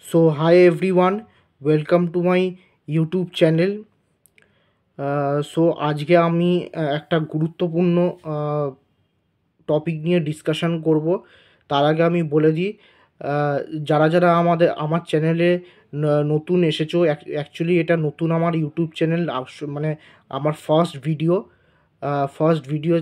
So hi everyone, welcome to my YouTube channel. So আজকে আমি একটা গুরুত্বপূর্ণ টপিক নিয়ে ডিসকাশন করব। তার আগে আমি বলে দিই, যারা যারা আমার চ্যানেলে নতুন এসেছো, অ্যাকচুয়ালি এটা নতুন আমার ইউটিউব চ্যানেল, মানে আমার ফার্স্ট ভিডিও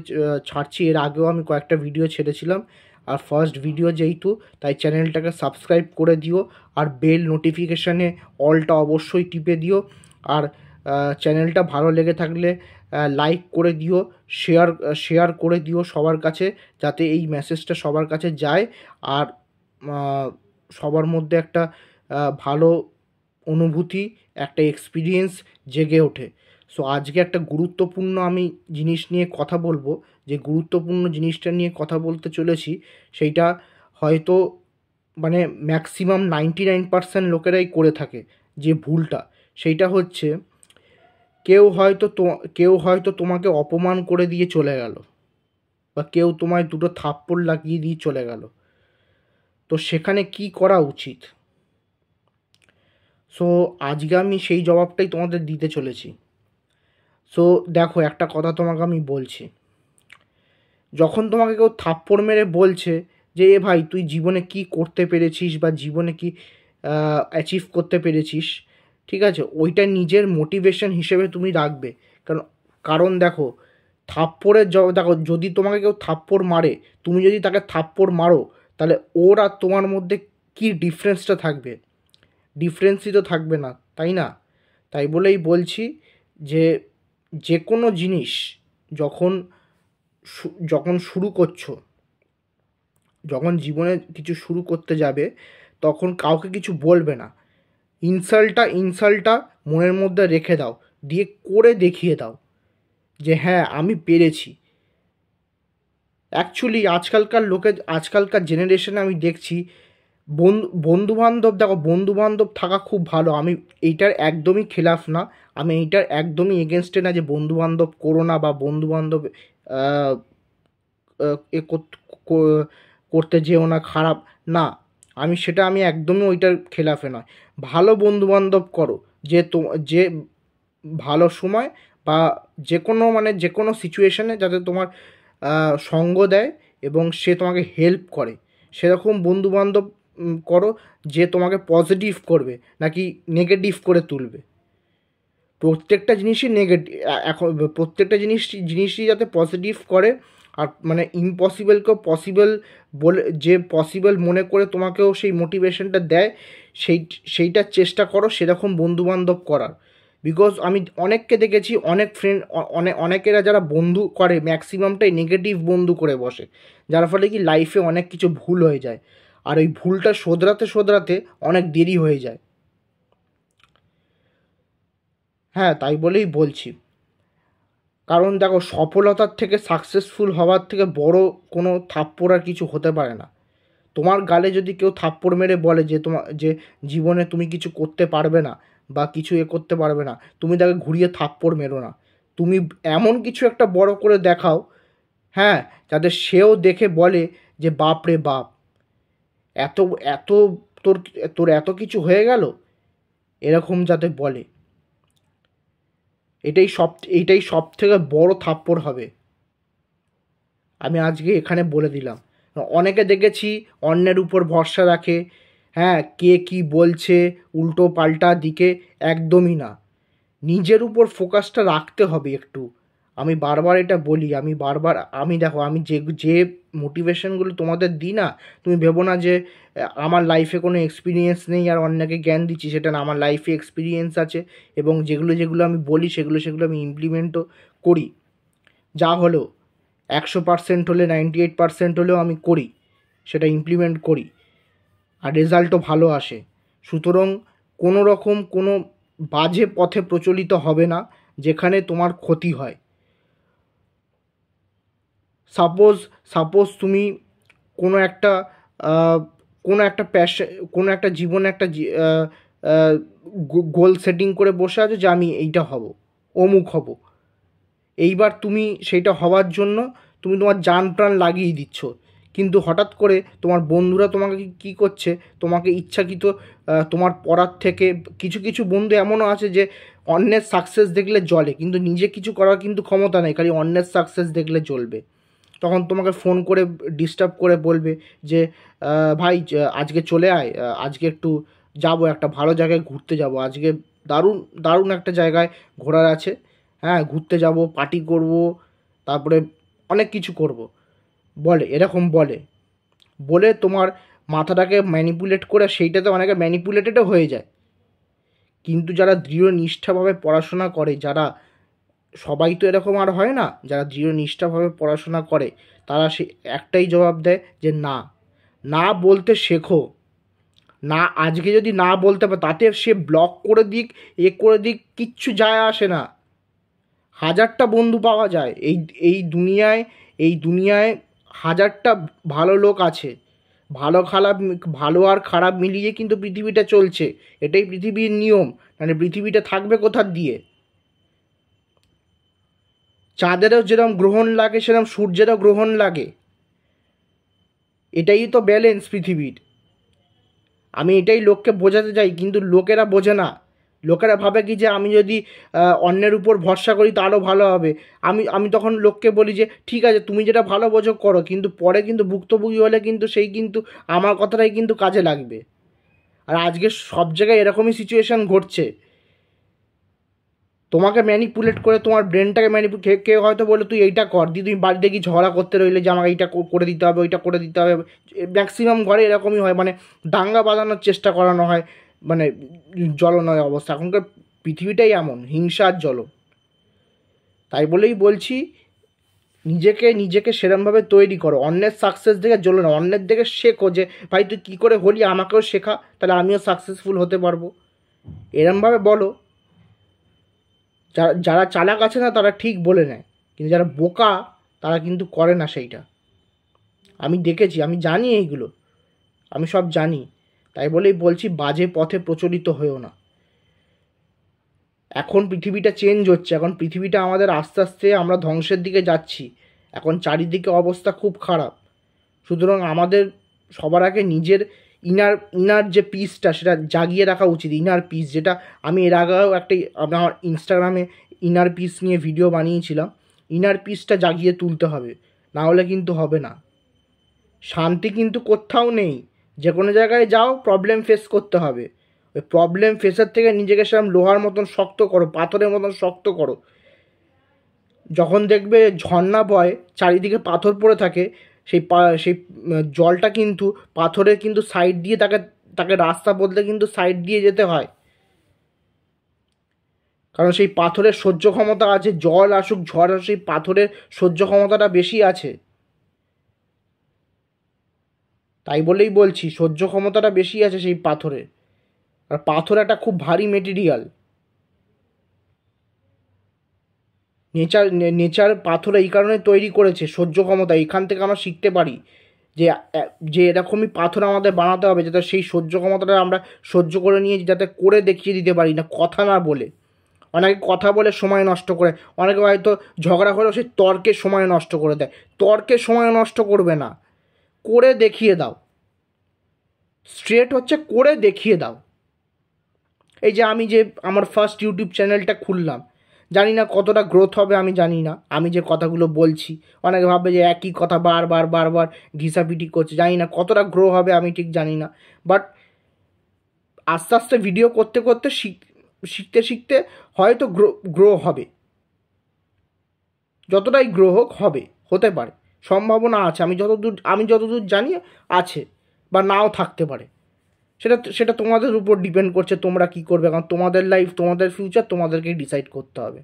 ছাড়ছি। এর আগেও আমি কয়েকটা ভিডিও ছেড়েছিলাম, আর ফার্স্ট ভিডিও যেহেতু, তাই চ্যানেলটাকে সাবস্ক্রাইব করে দিও, আর বেল নোটিফিকেশানে অলটা অবশ্যই টিপে দিও। আর চ্যানেলটা ভালো লেগে থাকলে লাইক করে দিও, শেয়ার করে দিও সবার কাছে, যাতে এই মেসেজটা সবার কাছে যায় আর সবার মধ্যে একটা ভালো অনুভূতি, একটা এক্সপিরিয়েন্স জেগে ওঠে। সো আজকে একটা গুরুত্বপূর্ণ আমি জিনিস নিয়ে কথা বলবো। যে গুরুত্বপূর্ণ জিনিসটা নিয়ে কথা বলতে চলেছি, সেইটা হয়তো মানে ম্যাক্সিমাম 99% লোকেরাই করে থাকে। যে ভুলটা, সেইটা হচ্ছে, কেউ হয়তো তোমাকে অপমান করে দিয়ে চলে গেল, বা কেউ তোমায় দুটো থাপ্পড় লাগিয়ে দিয়ে চলে গেল। তো সেখানে কি করা উচিত? সো আজকে আমি সেই জবাবটাই তোমাদের দিতে চলেছি। সো দেখো, একটা কথা তোমাকে আমি বলছি। যখন তোমাকে কেউ থাপ্পড় মেরে বলছে যে এ ভাই তুই জীবনে কি করতে পেরেছিস, বা জীবনে কি অ্যাচিভ করতে পেরেছিস, ঠিক আছে, ওইটা নিজের মোটিভেশন হিসেবে তুমি রাখবে। কারণ দেখো, দেখো, যদি তোমাকে কেউ থাপ্পড় মারে, তুমি যদি তাকে থাপ্পড় মারো, তাহলে ওর আর তোমার মধ্যে কি ডিফারেন্সটা থাকবে? ডিফারেন্সই তো থাকবে না, তাই না? তাই বলেই বলছি যে যে কোনো জিনিস যখন যখন শুরু করছো, যখন জীবনে কিছু শুরু করতে যাবে, তখন কাউকে কিছু বলবে না। ইনসাল্টটা মনের মধ্যে রেখে দাও, দিয়ে করে দেখিয়ে দাও যে হ্যাঁ আমি পেরেছি। অ্যাকচুয়ালি আজকালকার জেনারেশনে আমি দেখছি, বন্ধুবান্ধব, দেখো, বন্ধুবান্ধব থাকা খুব ভালো, আমি এইটার একদমই খেলাফ না, আমি এইটার একদমই এগেনস্টে না যে বন্ধুবান্ধব করো না, বা বন্ধুবান্ধব এ করতে যেও না, খারাপ না। আমি একদমই ওইটার খেলাফে নয়। ভালো বন্ধুবান্ধব করো, যে ভালো সময় বা যে কোনো সিচুয়েশানে যাতে তোমার সঙ্গ দেয় এবং সে তোমাকে হেল্প করে, সেরকম বন্ধুবান্ধব করো, যে তোমাকে পজিটিভ করবে নাকি নেগেটিভ করে তুলবে। প্রত্যেকটা জিনিসই এখন প্রত্যেকটা জিনিসই যাতে পজিটিভ করে, আর মানে ইম্পসিবলকেও পসিবল বলে, যে পসিবল মনে করে তোমাকেও সেই মোটিভেশনটা দেয়, সেইটার চেষ্টা করো সেরকম বন্ধুবান্ধব করার। বিকজ আমি অনেককে দেখেছি, অনেক ফ্রেন্ড, অনেকেরা যারা বন্ধু করে, ম্যাক্সিমামটাই নেগেটিভ বন্ধু করে বসে, যার ফলে কি লাইফে অনেক কিছু ভুল হয়ে যায়, আর ওই ভুলটা শোধরাতে অনেক দেরি হয়ে যায়। হ্যাঁ, তাই বলেই বলছি। কারণ দেখো, সফলতার থেকে, সাকসেসফুল হওয়ার থেকে বড় কোনো থাপ্পড় আর কিছু হতে পারে না। তোমার গালে যদি কেউ থাপ্পড় মেরে বলে যে জীবনে তুমি কিছু করতে পারবে না, বা কিছু করতে পারবে না, তুমি তাকে ঘুরিয়ে থাপ্পড় মেরো না। তুমি এমন কিছু একটা বড় করে দেখাও, হ্যাঁ, যাতে সেও দেখে বলে যে বাপ রে বাপ, এত এত তোর তোর এত কিছু হয়ে গেল, এরকম যাতে বলে। এইটাই সব থেকে বড় থাপ্পড় হবে। আমি আজকে এখানে বলে দিলাম। অনেকে দেখেছি অন্যের উপর ভরসা রাখে, হ্যাঁ, কে কি বলছে উল্টো পাল্টা দিকে, একদমই না। নিজের উপর ফোকাসটা রাখতে হবে একটু। আমি বারবার এটা বলি, দেখো, আমি যে মোটিভেশনগুলো তোমাদের দিই না, তুমি ভেবো না যে আমার লাইফে কোনো এক্সপিরিয়েন্স নেই আর অন্যকে জ্ঞান দিচ্ছি, সেটা না। আমার লাইফে এক্সপিরিয়েন্স আছে, এবং যেগুলো আমি বলি সেগুলো আমি ইমপ্লিমেন্টও করি। যা হলেও 100% হলে 98% হলেও আমি করি, সেটা ইমপ্লিমেন্ট করি, আর রেজাল্টও ভালো আসে। সুতরাং কোনো বাজে পথে প্রচলিত হবে না যেখানে তোমার ক্ষতি হয়। সাপোজ তুমি কোনো একটা কোনো একটা কোনো একটা জীবনে একটা গোল সেটিং করে বসে আছো যে আমি এইটা হব, অমুক হব। এইবার তুমি সেইটা হওয়ার জন্য তুমি তোমার জান প্রাণ লাগিয়ে দিচ্ছ, কিন্তু হঠাৎ করে তোমার বন্ধুরা তোমাকে কী করছে, তোমাকে ইচ্ছাকৃত তোমার পড়ার থেকে, কিছু কিছু বন্ধু এমনও আছে যে অন্যের সাকসেস দেখলে জ্বলে, কিন্তু নিজে কিছু করার কিন্তু ক্ষমতা নেই, খালি অন্যের সাকসেস দেখলে জ্বলবে। তখন তোমাকে ফোন করে ডিস্টার্ব করে বলবে যে ভাই আজকে চলে আয়, আজকে একটু যাবো, একটা ভালো জায়গায় ঘুরতে যাব, আজকে দারুণ দারুণ একটা জায়গায় ঘোরার আছে, হ্যাঁ ঘুরতে যাব, পার্টি করব, তারপরে অনেক কিছু করব, বলে এরকম বলে, বলে তোমার মাথাটাকে ম্যানিপুলেট করে সেইটাতে অনেকে ম্যানিপুলেটেডও হয়ে যায়। কিন্তু যারা দৃঢ় নিষ্ঠাভাবে পড়াশোনা করে, যারা, সবাই তো এরকম আর হয় না, যারা দৃঢ় নিষ্ঠাভাবে পড়াশোনা করে তারা সে একটাই জবাব দেয় যে না, না বলতে শেখো। না, আজকে যদি না বলতে পারে তাতে সে ব্লক করে দিক, এ করে দিক, কিচ্ছু যায় আসে না। হাজারটা বন্ধু পাওয়া যায় এই এই দুনিয়ায় হাজারটা ভালো লোক আছে। ভালো আর খারাপ মিলিয়ে কিন্তু পৃথিবীটা চলছে, এটাই পৃথিবীর নিয়ম। মানে পৃথিবীটা থাকবে কোথার দিয়ে? চাঁদেরও যেরকম গ্রহণ লাগে সেরকম সূর্যেরও গ্রহণ লাগে, এটাই তো ব্যালেন্স পৃথিবীর। আমি এটাই লোককে বোঝাতে চাই, কিন্তু লোকেরা বোঝে না। লোকেরা ভাবে কি যে আমি যদি অন্যের উপর ভরসা করি তারও ভালো হবে। আমি তখন লোককে বলি যে ঠিক আছে, তুমি যেটা ভালো বোঝো করো, কিন্তু পরে কিন্তু ভুক্তভোগী হলে কিন্তু সেই কিন্তু আমার কথাটাই কিন্তু কাজে লাগবে। আর আজকে সব জায়গায় এরকমই সিচুয়েশান ঘটছে। তোমাকে ম্যানিপুলেট করে, তোমার ব্রেনটাকে কেউ হয়তো বলে তুই এইটা কর, দিয়ে তুমি বাড়িতে গিয়ে ঝগড়া করতে রইলে যে আমাকে এইটা করে দিতে হবে, ওইটা করে দিতে হবে। ম্যাক্সিমাম ঘরে এরকমই হয়, মানে দাঙ্গা বাঁধানোর চেষ্টা করানো হয়, মানে জ্বলনয় অবস্থা। এখনকার পৃথিবীটাই এমন, হিংসার জ্বলন। তাই বলেই বলছি, নিজেকে সেরমভাবে তৈরি করো, অন্যের সাকসেস দেখে জ্বলো না, অন্যের দেখে শেখো যে ভাই তুই কী করে হলি, আমাকেও শেখা, তাহলে আমিও সাকসেসফুল হতে পারবো, এরমভাবে বলো। যারা চালাক আছে না তারা ঠিক বলে নেয়, কিন্তু যারা বোকা তারা কিন্তু করে না সেইটা। আমি দেখেছি, আমি জানি এইগুলো, আমি সব জানি। তাই বলেই বলছি, বাজে পথে প্রচলিত হয়েও না। এখন পৃথিবীটা চেঞ্জ হচ্ছে, এখন পৃথিবীটা আমাদের আস্তে আস্তে আমরা ধ্বংসের দিকে যাচ্ছি। এখন চারিদিকে অবস্থা খুব খারাপ। সুতরাং আমাদের সবার আগে নিজের ইনার যে পিসটা সেটা জাগিয়ে রাখা উচিত। ইনার পিস, যেটা আমি এর আগেও আমার ইনস্টাগ্রামে ইনার পিস নিয়ে ভিডিও বানিয়েছিলাম। ইনার পিসটা জাগিয়ে তুলতে হবে, না হলে কিন্তু হবে না। শান্তি কিন্তু কোথাও নেই, যে কোনো জায়গায় যাও প্রবলেম ফেস করতে হবে। ওই প্রবলেম ফেসের থেকে নিজেকে সেরকম লোহার মতন শক্ত করো, পাথরের মতন শক্ত করো। যখন দেখবে ঝর্ণা বয়, চারিদিকে পাথর পড়ে থাকে, সেই জলটা কিন্তু পাথরের কিন্তু সাইড দিয়ে তাকে রাস্তা বদলে কিন্তু সাইড দিয়ে যেতে হয়, কারণ সেই পাথরের সহ্য ক্ষমতা আছে। জল আসুক ঝড় আসুক, সেই পাথরের সহ্য ক্ষমতাটা বেশি আছে। তাই বলেই বলছি, সহ্য ক্ষমতাটা বেশি আছে সেই পাথরের। আর পাথর একটা খুব ভারী মেটেরিয়াল। নেচার পাথর এই কারণে তৈরি করেছে, সহ্য ক্ষমতা। এখান থেকে আমরা শিখতে পারি যে যে এরকমই পাথর আমাদের বানাতে হবে, যাতে সেই সহ্য ক্ষমতাটা আমরা সহ্য করে নিয়ে যাতে করে দেখিয়ে দিতে পারি, না কথা না বলে। অনেকে কথা বলে সময় নষ্ট করে, অনেকে হয়তো ঝগড়া করেও সেই তর্কে সময় নষ্ট করে দেয়। তর্কে সময় নষ্ট করবে না, করে দেখিয়ে দাও। স্ট্রেট হচ্ছে করে দেখিয়ে দাও। এই যে আমি যে আমার ফার্স্ট ইউটিউব চ্যানেলটা খুললাম, জানি না কতটা গ্রোথ হবে, আমি জানি না। আমি যে কথাগুলো বলছি, অনেকে ভাববে যে একই কথা বারবার ঘিসাপিটি করছে, জানি না কতটা গ্রো হবে, আমি ঠিক জানি না। বাট আস্তে আস্তে ভিডিও করতে করতে শিখতে শিখতে হয়তো গ্রো হবে। যতটাই গ্রো হোক হবে, হতে পারে, সম্ভাবনা আছে। আমি যতদূর জানি আছে, বা নাও থাকতে পারে। সেটা তোমাদের উপর ডিপেন্ড করছে, তোমরা কি করবে, কারণ তোমাদের লাইফ, তোমাদের ফিউচার তোমাদেরকেই ডিসাইড করতে হবে।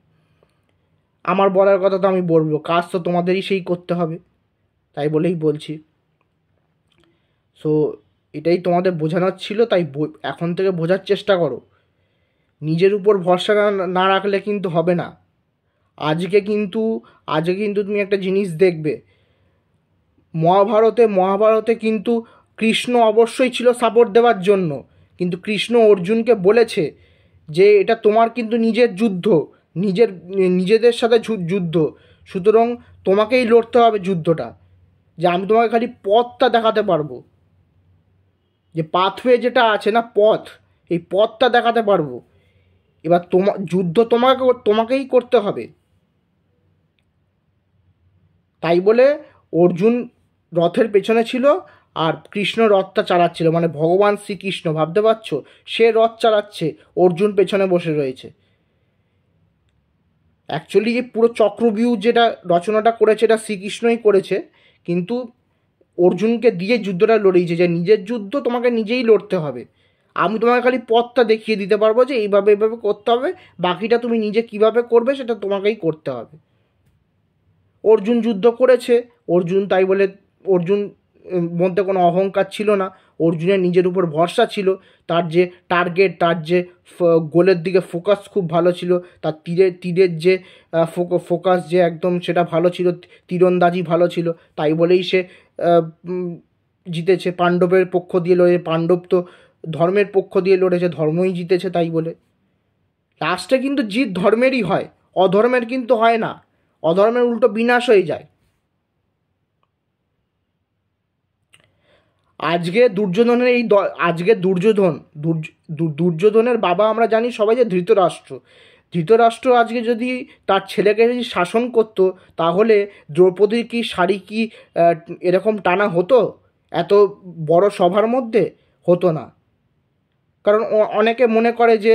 আমার বলার কথা তো আমি বলবো, কাজ তো তোমাদেরই সেই করতে হবে। তাই বলেই বলছি। সো এটাই তোমাদের বোঝানোর ছিল, তাই এখন থেকে বোঝার চেষ্টা করো। নিজের উপর ভরসা না রাখলে কিন্তু হবে না। আজকে কিন্তু তুমি একটা জিনিস দেখবে, মহাভারতে কিন্তু কৃষ্ণ অবশ্যই ছিল সাপোর্ট দেওয়ার জন্য, কিন্তু কৃষ্ণ অর্জুনকে বলেছে যে এটা তোমার কিন্তু নিজের যুদ্ধ, নিজেদের সাথে যুদ্ধ, সুতরাং তোমাকেই লড়তে হবে যুদ্ধটা। যে আমি তোমাকে খালি পথটা দেখাতে পারবো, যে পাথওয়ে যেটা আছে না, পথ, এই পথটা দেখাতে পারবো। এবার যুদ্ধ তোমাকেই করতে হবে। তাই বলে অর্জুন রথের পেছনে ছিল আর কৃষ্ণ রথটা চালাচ্ছিল, মানে ভগবান শ্রীকৃষ্ণ, ভাবতে পারছো, সে রথ চালাচ্ছে, অর্জুন পেছনে বসে রয়েছে। অ্যাকচুয়ালি এই পুরো চক্রবিউ যেটা রচনাটা করেছে এটা শ্রীকৃষ্ণই করেছে, কিন্তু অর্জুনকে দিয়ে যুদ্ধটা লড়িয়েছে, যে নিজের যুদ্ধ তোমাকে নিজেই লড়তে হবে। আমি তোমাকে খালি পথটা দেখিয়ে দিতে পারবো যে এইভাবে এইভাবে করতে হবে, বাকিটা তুমি নিজে কিভাবে করবে সেটা তোমাকেই করতে হবে। অর্জুন যুদ্ধ করেছে, অর্জুন তাই বলে অর্জুন মধ্যে কোনো অহংকার ছিল না, অর্জুনের নিজের উপর ভরসা ছিল, তার যে টার্গেট, তার যে গোলের দিকে ফোকাস খুব ভালো ছিল, তার তীরের যে ফোকাস যে একদম সেটা ভালো ছিল, তীরন্দাজি ভালো ছিল, তাই বলেই সে জিতেছে। পাণ্ডবের পক্ষ দিয়ে লড়ে, পাণ্ডব তো ধর্মের পক্ষ দিয়ে লড়েছে, ধর্মই জিতেছে। তাই বলে লাস্টে কিন্তু জিত ধর্মেরই হয়, অধর্মের কিন্তু হয় না, অধর্মের উল্টো বিনাশ হয়ে যায়। আজকে দুর্যোধনের আজকে দুর্যোধনের বাবা আমরা জানি সবাই যে ধৃতরাষ্ট্র। ধৃতরাষ্ট্র আজকে যদি তার ছেলেকে যদি শাসন করতো, তাহলে দ্রৌপদীর কি শাড়ি কি এরকম টানা হতো এত বড় সভার মধ্যে? হতো না। কারণ অনেকে মনে করে যে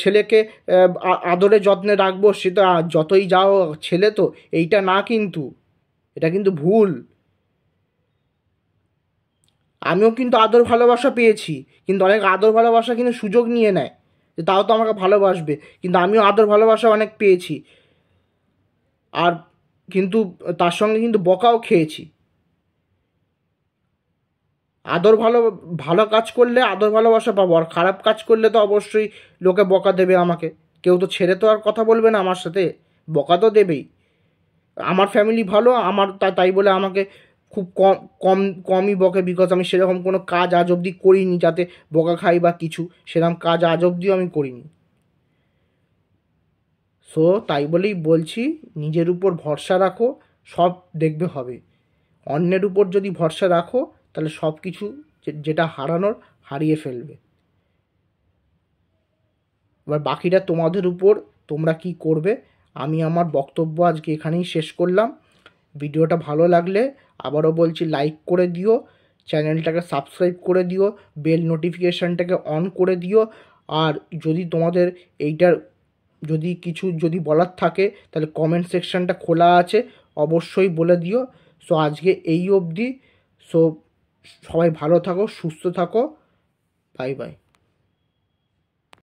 ছেলেকে আদরে যত্নে রাখবো, সেটা যতই যাও ছেলে তো, এইটা না, কিন্তু এটা কিন্তু ভুল। আমিও কিন্তু আদর ভালোবাসা পেয়েছি, কিন্তু অনেক আদর ভালোবাসা কিন্তু সুযোগ নিয়ে নেয় যে তাও তো আমাকে ভালোবাসবে, কিন্তু আমিও আদর ভালোবাসা অনেক পেয়েছি, আর কিন্তু তার সঙ্গে কিন্তু বকাও খেয়েছি। ভালো কাজ করলে আদর ভালোবাসা পাবো, আর খারাপ কাজ করলে তো অবশ্যই লোকে বকা দেবে আমাকে। কেউ তো ছেড়ে তো আর কথা বলবে না আমার সাথে, বকা তো দেবেই। আমার ফ্যামিলি ভালো, আমার তাই বলে আমাকে খুব কমই বকে, বিকজ আমি সেরকম কোনো কাজ আজ অবধি করিনি যাতে বকা খাই বা কিছু, সেরকম কাজ আজ অবধিও আমি করিনি। সো তাই বলেই বলছি, নিজের উপর ভরসা রাখো, সব দেখবে হবে। অন্যের উপর যদি ভরসা রাখো, তাহলে সব কিছু যেটা হারানোর হারিয়ে ফেলবে। এবার বাকিটা তোমাদের উপর, তোমরা কি করবে। আমি আমার বক্তব্য আজকে এখানেই শেষ করলাম। ভিডিওটা ভালো লাগলে আবারও বলছি লাইক করে দিও, চ্যানেলটাকে সাবস্ক্রাইব করে দিও, বেল নোটিফিকেশানটাকে অন করে দিও। আর যদি তোমাদের এইটার যদি বলার থাকে, তাহলে কমেন্ট সেকশানটা খোলা আছে, অবশ্যই বলে দিও। সো আজকে এই অবধি। সো সবাই ভালো থাকো, সুস্থ থাকো, বাই বাই।